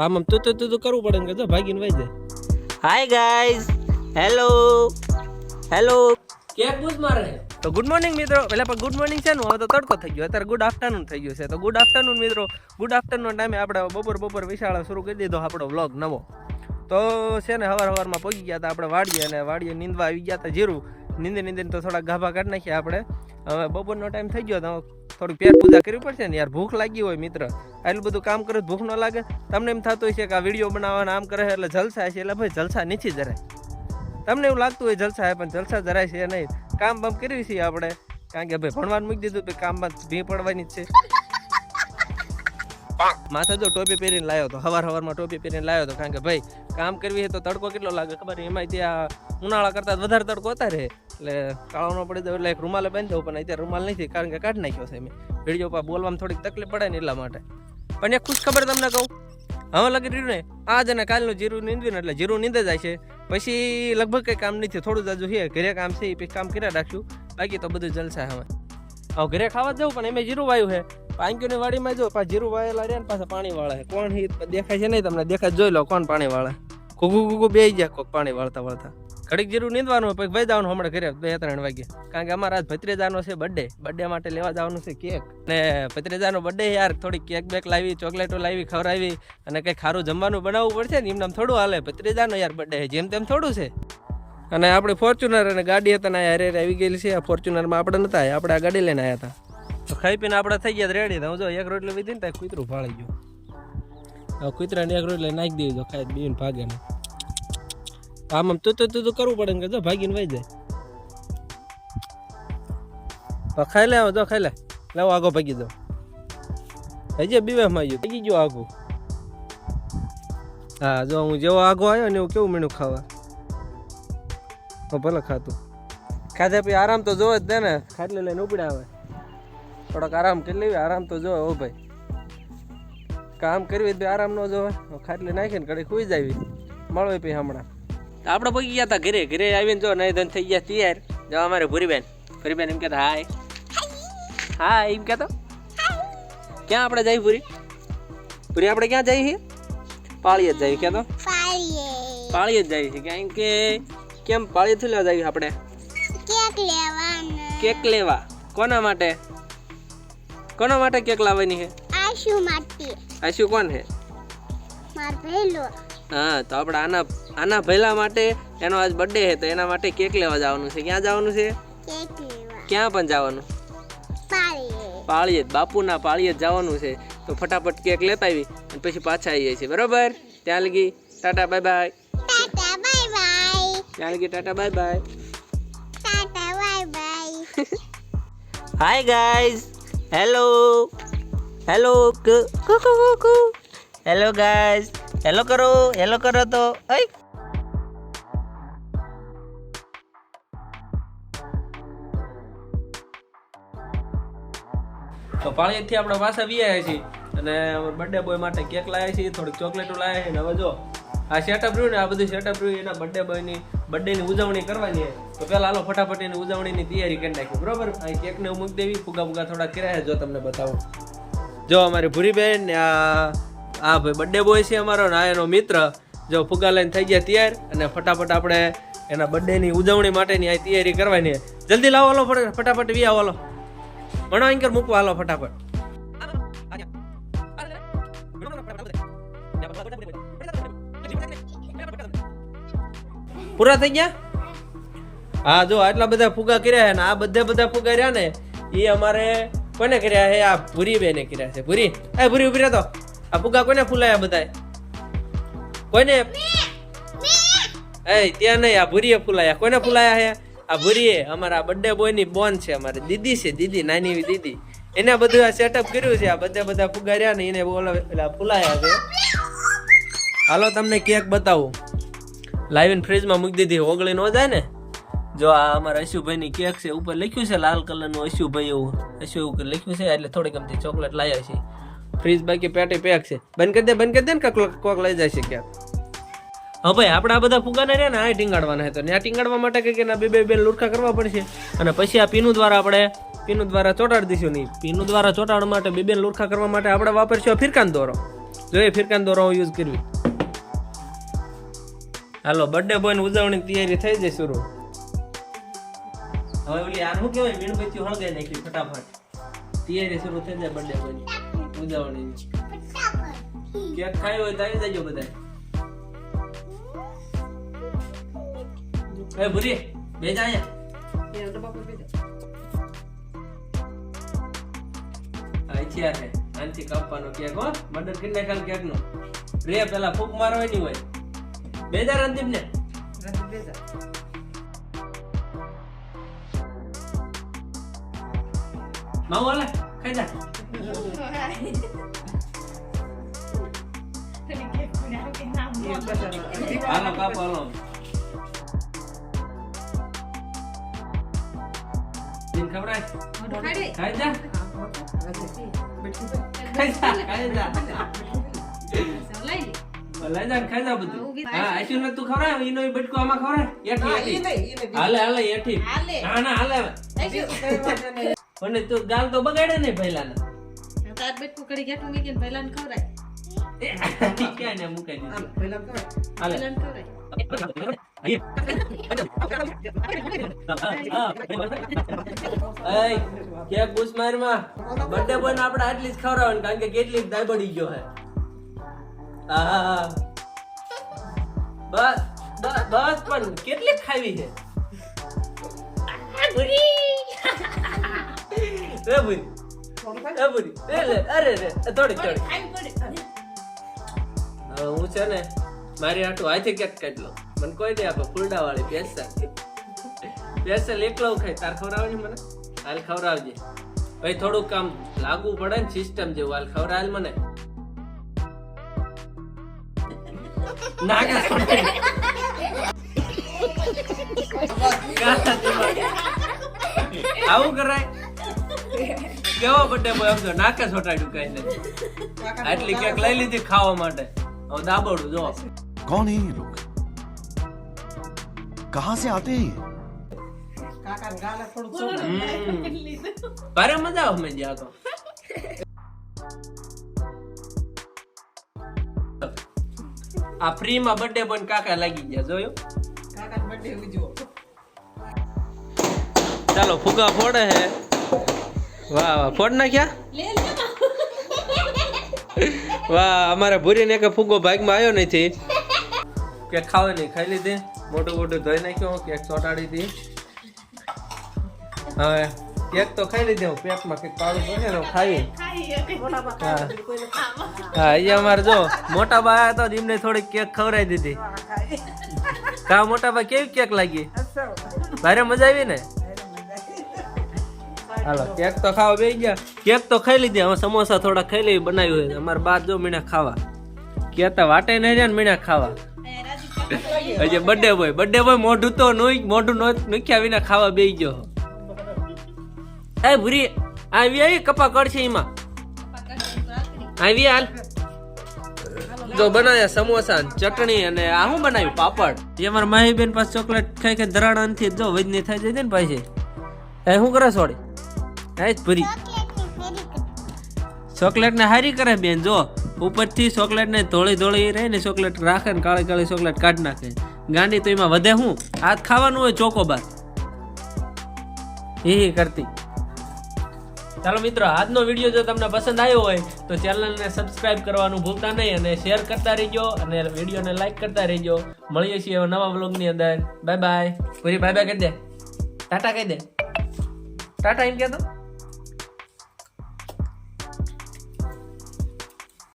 આમ તું કરવું પડે ને કે જો ભાગીને વહી જાય. હાય ગાઈઝ, હેલો કેક બૂઝ મારે. તો ગુડ મોર્નિંગ મિત્રો. પહેલા પણ ગુડ મોર્નિંગ છે ને, હવે તો તડકો થઈ ગયો, અત્યારે ગુડ આફ્ટરનૂન થઈ ગયું છે. તો ગુડ આફ્ટરનૂન મિત્રો. ગુડ આફ્ટરનૂન ટાઈમે આપણે બપોર વિશાળ શરૂ કરી દીધો આપણો વ્લોગ નવો. તો છે ને સવારમાં પહોંચી ગયા હતા આપણે વાડીએ, અને વાડીએ નીંદવા આવી ગયા હતા જીરું. નીંદીને તો થોડા ગાભા કાઢી નાખ્યા આપણે. હવે બપોરનો ટાઈમ થઈ ગયો તો થોડી પેટ પૂજા કરવી પડશે ને યાર. ભૂખ લાગી હોય મિત્ર, આટલું બધું કામ કરે ભૂખ ન લાગે? તમને એમ થતું હોય છે કે આ વિડીયો બનાવવાના આમ કરે એટલે જલસા છે. એટલે ભાઈ જલસા નથી જરાય. તમને એવું લાગતું હોય જલસા છે, પણ જલસા જરાય છે નહીં. કામ બામ કરવી છીએ આપણે, કારણ કે ભાઈ ભણવાનું મૂકી દીધું, ભાઈ કામમાં ભી પડવાની જ છે. માથે જો ટોપી પહેરીને લાવ્યો હતો, સવારમાં ટોપી પહેરીને લાવ્યો હતો, કારણ કે ભાઈ કામ કરવી હોય તો તડકો કેટલો લાગે ખબર? એમાં ત્યાં ઉનાળા કરતા વધારે તડકો હતા રહે, એટલે કાળો ન પડી દઉં એટલે એક રૂમાલે બાંધી દઉં. પણ અત્યારે રૂમાલ નથી, કારણ કે કાઢી નાખ્યો છે મેં. વિડીયો પર બોલવામાં થોડીક તકલીફ પડે ને એટલા માટે. પણ એક ખુશ ખબર તમને કહું, હવે લગી રહ્યું ને આજ અને કાલનું જીરું નીંદવ્યું ને એટલે જીરું નીંદે જાય છે. પછી લગભગ કંઈ કામ નથી, થોડું જાજુ છે, ઘરે કામ છે એ પછી કામ કર્યા રાખશું. બાકી તો બધું જલસા. હવે ઘરે ખાવા જવું, પણ એમ જીરું વાયું છે. પાંક્યુની વાડીમાં જો પાછા જીરું વાયેલા રહ્યા ને પાછા પાણી વાળા છે. કોણ દેખાય છે નહીં તમને? દેખાય જોઈ લો કોણ પાણી વાળે. ઘૂઘું બે જાય કોક પાણી વાળતા. ઘડીક જીરું નીંદવાનું હોય, પછી ભાઈ જવાનું હમણાં ઘરે 2-3 વાગે, કારણ કે અમારા આજ ભત્રીજાનો છે બર્થડે માટે લેવા જવાનું છે કેક. ને ભત્રીજાનો બર્થડે યાર, થોડી કેક બેક લાવી, ચોકલેટો લાવી, ખવડાવી, અને કંઈ ખારું જમવાનું બનાવવું પડશે ને. એમને થોડું હાલે, ભત્રીજાનો યાર બર્થડે છે, જેમ તેમ થોડું છે. અને આપણે ફોર્ચ્યુનર અને ગાડી હતા ને યારે આવી ગયેલી છે. આ ફોર્ચ્યુનરમાં આપણે નતા, આપણે આ ગાડી લઈને આવ્યા હતા. તો ખાઈ પીને આપણે થઈ ગયા રેડી. હું જો એક રોટલી લીધી ને ત્યાં કૂતરું ભાળી ગયું. હવે કૂતરાને એક રોટલી નાખી દેવી, જો ખાઈ બીને ભાગે ને. આમ તું કરવું પડે ને કે જો ભાગીને વહી જાય. ખાઈ લે, જો ખાઈ લે, લેવો આગો ભાગી દો. હજી બીવેમાં આવ્યું, ભાગી ગયો આગો. હા જો હું જેવો આગો આવ્યો ને એવું કેવું મીણું ખાવા. ભલે ખાતું ખાધે પછી આરામ તો જોવે જ દે ને. ખાટલી લઈને ઉપડ્યા આવે, થોડોક આરામ કરી લેવી. આરામ તો જોવે. ઓ ભાઈ કામ કરવી જ આરામ ન જોવે. ખાટલી નાખીને કડી ખુઈ જાવી, મળવે પછી હમણાં. આપણે પગી ગયા હતા ઘરે આવીને જો નહીં ધન થઈ ગયા તૈયાર. જો અમારે ભૂરીબેન એમ કહેતા હા એમ કહેતો. ક્યાં આપણે જઈએ ભૂરી આપણે ક્યાં જઈએ છીએ? પાળીએ જ જઈએ. કહેતો પાળીએ જ જઈએ છીએ. કારણ કે કેમ પાળીએ થી લેવા જઈએ આપણે? કેક લેવા. કોના માટે કેક લાવવાની છે? આશુ કોણ છે? હા, તો આપણે આના ભૈલા માટે, એનો આજ બર્થડે છે તો એના માટે કેક લેવા જવાનું છે. ક્યાં જવાનું છે? ક્યાં પણ જવાનું? પાળીએ જ, બાપુના પાળીએ જ જવાનું છે. તો ફટાફટ કેક લેતા આવી અને પછી પાછા આવીએ છીએ. બરોબર? ત્યાં લગી ટાટા બાય બાય. ત્યાં લગી tata bye bye. Hi guys, hello hello guys, hello કરો તો. તો પાણીથી આપણે પાછા વી આવ્યા છીએ, અને બર્થડે બોય માટે કેક લાવ્યા છીએ, થોડીક ચોકલેટો લાવ્યા છીએ. હવે જો આ સેટઅપ રહ્યું ને, આ બધું સેટઅપ રહ્યું એના બર્થડે બોયની બર્થડેની ઉજવણી કરવાની. તો પહેલાં હાલો ફટાફટ એની ઉજવણીની તૈયારી કરી નાખી. બરોબર? આ કેકને મૂકી દેવી, ફુગા થોડા કર્યા છે. જો તમને બતાવું, જો અમારી ભૂરીબેન ને આ ભાઈ બર્થડે બોય છે અમારો ને આ એનો મિત્ર. જો ફુગા લઈને થઈ ગયા તૈયાર, અને ફટાફટ આપણે એના બર્થડેની ઉજવણી માટેની આ તૈયારી કરવાની. જલ્દી લાવો, હાલો ફટાફટ વી આવો. હાલો ભણો અંકર મૂકવા, હાલો ફટાફટ. પૂરા થઈ ગયા? હા જો આટલા બધા ફુગા કર્યા છે ને આ બધા ફુગા રહ્યા ને એ અમારે કોને કર્યા છે? આ ભૂરી બેને કર્યા છે. ભૂરી ઉભી રહે. તો આ ફુગા કોને ફૂલાયા? બધા કોઈને? ત્યાં નહીં, આ ભૂરીએ ફૂલાયા. કોને ફૂલાયા છે? આ ભૂરીએ. અમારા બર્થડે બોય ની બોન છે, અમારી દીદી છે, દીદી, નાની એવી દીદી. એને બધું આ સેટઅપ કર્યું છે. આ બધા ફુગા રહ્યા ને એને ફૂલાયા છે. હાલો તમને કેક બતાવું. લાવીને ફ્રીજમાં મૂકી દીધી, ઓગળી ન જાય ને. જો આ અમારા અશુભાઈની કેક છે, ઉપર લખ્યું છે લાલ કલરનું અશુભાઈ એવું લખ્યું છે. એટલે થોડીક અમથી ચોકલેટ લાવ્યા છે. ફ્રીજ બાકી પેટે પેક છે. બંધ કરી દે ને કોક લઈ જાય છે ક્યાંક. હા ભાઈ આપણે આ બધા ફુગાને રહ્યા ને આ ટીંગાડવાના છે. તો ત્યાં ટીંગાડવા માટે કંઈક એના બે લુરખા કરવા પડશે. અને પછી આ પીનું દ્વારા ચોટાડી દઈશું. નહીં, પીનું દ્વારા ચોટાડવા માટે બે લુરખા કરવા માટે આપણે વાપરશું ફિરકાન દોરો. જોઈએ ફિરકાન દોરો યુઝ કરવી. હાલો બર્થડે બોય ની ઉજવણી તૈયારી થઈ જાય શરૂ. હવે ઓલી આ શું કહેવાય મીણબત્તી હળગાઈ નાખી ફટાફટ. તૈયારી શરૂ થઈ જાય બર્થડે બોય ની ઉજવણીની. કેક ખાઈ હોય તો આવી જજો બધા. એ ભૂરી બે જા અહીંયા છે આનથી કાપવાનો કેક હો. મર્ડર કરી નાખેલ કેક નો રે પેલા ફૂક મારવાની હોય. બેજા રણદીપ ને માવો લે ખાઈ જા. હાલો કાપો હાલો. દિન ખબરાય ખાઈ જા. લઈ જા ખાઈ જા બધું. હા આશુ ને તું ખવડાવ ઈનો બટકો આમાં ખવડાવ. એઠી હાલે હાલે એઠી. હા ના હાલે અને તું ગાલ તો બગાડે ને પહેલા ને તાર બટકો કરી ગયા તું કે પહેલા ને ખવરાય. ક્યાં ને મુકાઈ દીધું પહેલા ખવડાવ. હાલે પહેલા ને ખવરાય. કેક બુસ મારમાં બર્થડે બોય ને આપણે આટલી જ ખવડાવવાની કારણ કે કેટલી દાય બળી ગયો હે. બસ બસ પણ કેટલી ખાવી છે. અરે રે થોડી હું છે ને મારી આટલું હાથે કેક કાઢ લો. મને કોઈ દે આપે ફૂલડા વાળી પેસલ એકલો ખાય. તાર ખવડાવવાની મને હાલ ખવડાવજે ભાઈ. થોડુંક કામ લાગુ પડે ને સિસ્ટમ જેવું. હાલ ખવડાવ મને. આવું કરાય કેવો બર્થડે બોય આમ તો નાકે છોટાડ્યું કઈ નથી. આટલી કેક લઈ લીધી ખાવા માટે. હવે દાબોડું જો कौन है ये लोग कहां से आते हैं ભારે મજા આવે મેં જ્યાં તો. આ ફ્રી માં બર્થડે પણ કાકા લાગી ગયા જોયું. ચાલો ફુગા ફોડે હે. વાહ વાહ ફોડ નાખ્યા. વાહ અમારા ભૂરી ને કે ફુગો ભાગમાં આવ્યો નથી. કેક ખાવે નહીં ખાઈ લીધી. મોટું મોટું ધોઈ નાખ્યો. કેક ચોટાડી હતી. હવે કેક તો ખાઈ લીધી. હું પેટમાં કઈક કાળું પડે ને ખાઈ. હા અહીંયા અમારે જો મોટા બા આવ્યા તો એમને થોડીક કેક ખવડાવી દીધી. કા મોટા બા કેવી કેક લાગી? ભારે મજા આવી ને. હાલો કેક તો ખાવા બેસી ગયા. કેક તો ખાઈ લીધી. હવે સમોસા થોડા ખાઈ લેવી બનાવ્યું હોય. અમારે બાર જો મીણા ખાવા કેતા વાટે નહીં રહ્યા ને મીણા ખાવા. હજી બર્થડે બોય મોઢું તો મોઢું નુખ્યા વિના ખાવા બેસી ગયો. એ ભૂરી આવી કપા કડશે એમાં આવી હાલ. જો બનાવ્યા સમોસા ચટણી અને આ શું બનાવ્યું પાપડ. એ અમારા માહીબેન પાસે ચોકલેટ ખાઈ ખાઈ ધરાડા નથી. જો વજની થઈ જાય ને પાછી. એ શું કરે સોડી ભૂરી ચોકલેટ ને હારી કરે બેન. જો ઉપરથી ચોકલેટ ને ધોળી રહી ને ચોકલેટ રાખે ને કાળી કાળી ચોકલેટ કાઢ નાખે. ગાંડી તો એમાં વધે શું? હાથ ખાવાનું હોય ચોકોબાર એ કરતી. ચાલો મિત્રો આજનો વિડીયો જો તમને પસંદ આવ્યો હોય તો ચેનલને સબસ્ક્રાઇબ કરવાનું ભૂલતા નહીં અને શેર કરતા રહેજો અને વિડીયોને લાઈક કરતા રહેજો. મળીએ છીએ નવા વ્લોગની અંદર. Bye bye. પૂરી બાય બાય કહી દે. ટાટા કહી દે. ટાટા એમ કહેતો.